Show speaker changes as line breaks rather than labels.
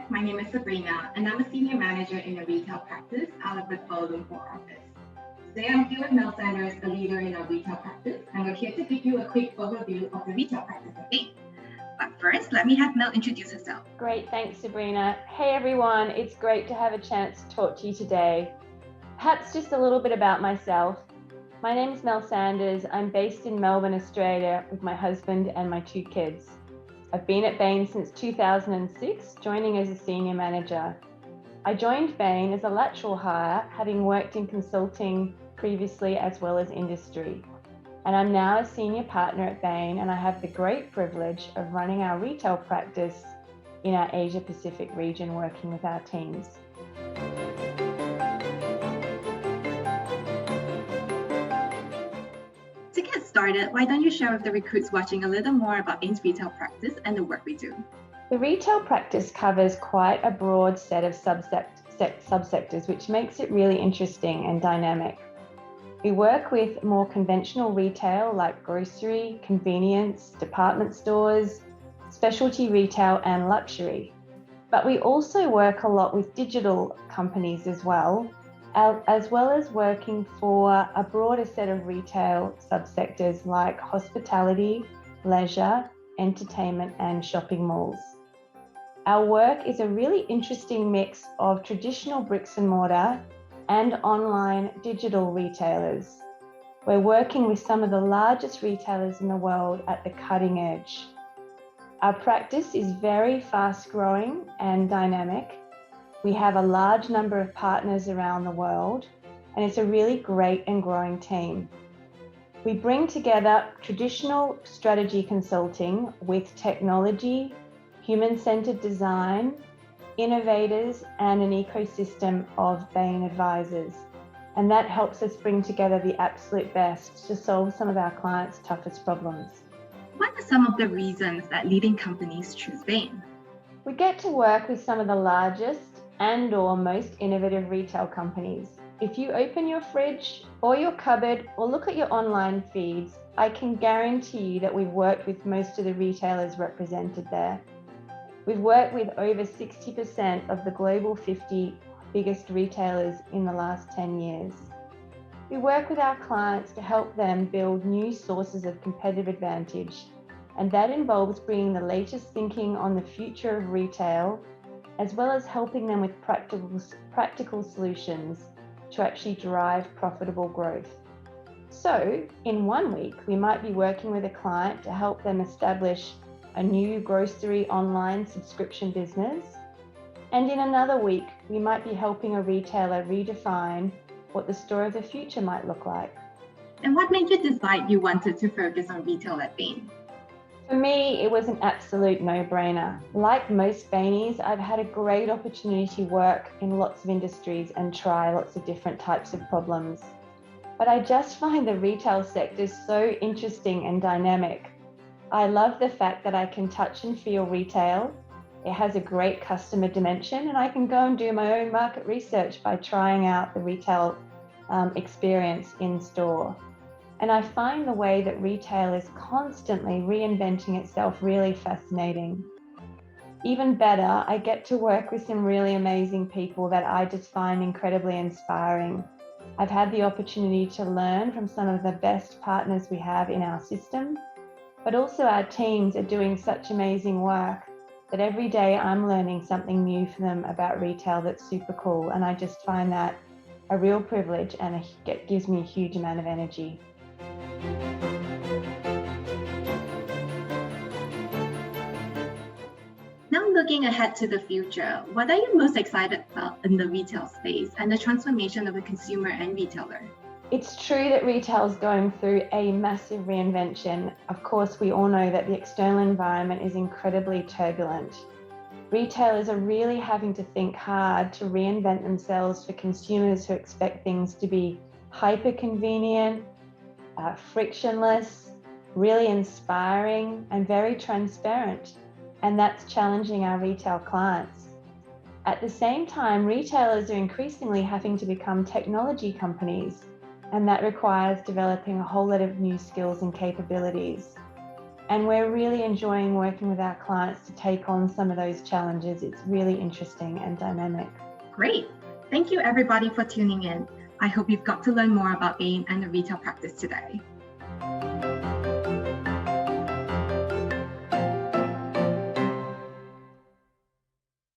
My name is Sabrina, and I'm a senior manager in a retail practice out of the Kuala Lumpur office. Today, I'm here with Mel Sanders, a leader in our retail practice, and we're here to give you a quick overview of the retail practice at Bain. But first, let me have Mel introduce herself.
Great, thanks Sabrina. Hey everyone, it's great to have a chance to talk to you today. Perhaps just a little bit about myself. My name is Mel Sanders. I'm based in Melbourne, Australia with my husband and my 2 kids. I've been at Bain since 2006, joining as a senior manager. I joined Bain as a lateral hire, having worked in consulting previously as well as industry. And I'm now a senior partner at Bain, and I have the great privilege of running our retail practice in our Asia Pacific region, working with our teams.
To get started, why don't you share with the recruits watching a little more about Bain's retail practice and the work we do?
The retail practice covers quite a broad set of subsectors, which makes it really interesting and dynamic. We work with more conventional retail like grocery, convenience, department stores, specialty retail and luxury. But we also work a lot with digital companies as well as working for a broader set of retail subsectors like hospitality, leisure, entertainment and shopping malls. Our work is a really interesting mix of traditional bricks and mortar and online digital retailers. We're working with some of the largest retailers in the world at the cutting edge. Our practice is very fast growing and dynamic. We have a large number of partners around the world, and it's a really great and growing team. We bring together traditional strategy consulting with technology, human-centered design, innovators, and an ecosystem of Bain advisors. And that helps us bring together the absolute best to solve some of our clients' toughest problems.
What are some of the reasons that leading companies choose Bain?
We get to work with some of the largest and/or most innovative retail companies. If you open your fridge or your cupboard or look at your online feeds, I can guarantee you that we've worked with most of the retailers represented there. We've worked with over 60% of the global 50 biggest retailers in the last 10 years. We work with our clients to help them build new sources of competitive advantage, and that involves bringing the latest thinking on the future of retail, as well as helping them with practical solutions to actually drive profitable growth. So, in 1 week, we might be working with a client to help them establish a new grocery online subscription business. And in another week, we might be helping a retailer redefine what the store of the future might look like.
And what made you decide you wanted to focus on retail at Bain?
For me, it was an absolute no-brainer. Like most Bainies, I've had a great opportunity to work in lots of industries and try lots of different types of problems. But I just find the retail sector so interesting and dynamic. I love the fact that I can touch and feel retail. It has a great customer dimension, and I can go and do my own market research by trying out the retail experience in store. And I find the way that retail is constantly reinventing itself really fascinating. Even better, I get to work with some really amazing people that I just find incredibly inspiring. I've had the opportunity to learn from some of the best partners we have in our system, but also our teams are doing such amazing work that every day I'm learning something new from them about retail that's super cool. And I just find that a real privilege, and it gives me a huge amount of energy.
Now looking ahead to the future, what are you most excited about in the retail space and the transformation of the consumer and retailer?
It's true that retail is going through a massive reinvention. Of course, we all know that the external environment is incredibly turbulent. Retailers are really having to think hard to reinvent themselves for consumers who expect things to be hyper convenient, frictionless, really inspiring, and very transparent. And that's challenging our retail clients. At the same time, retailers are increasingly having to become technology companies, and that requires developing a whole lot of new skills and capabilities. And we're really enjoying working with our clients to take on some of those challenges. It's really interesting and dynamic.
Great. Thank you everybody for tuning in. I hope you've got to learn more about Bain and the retail practice today.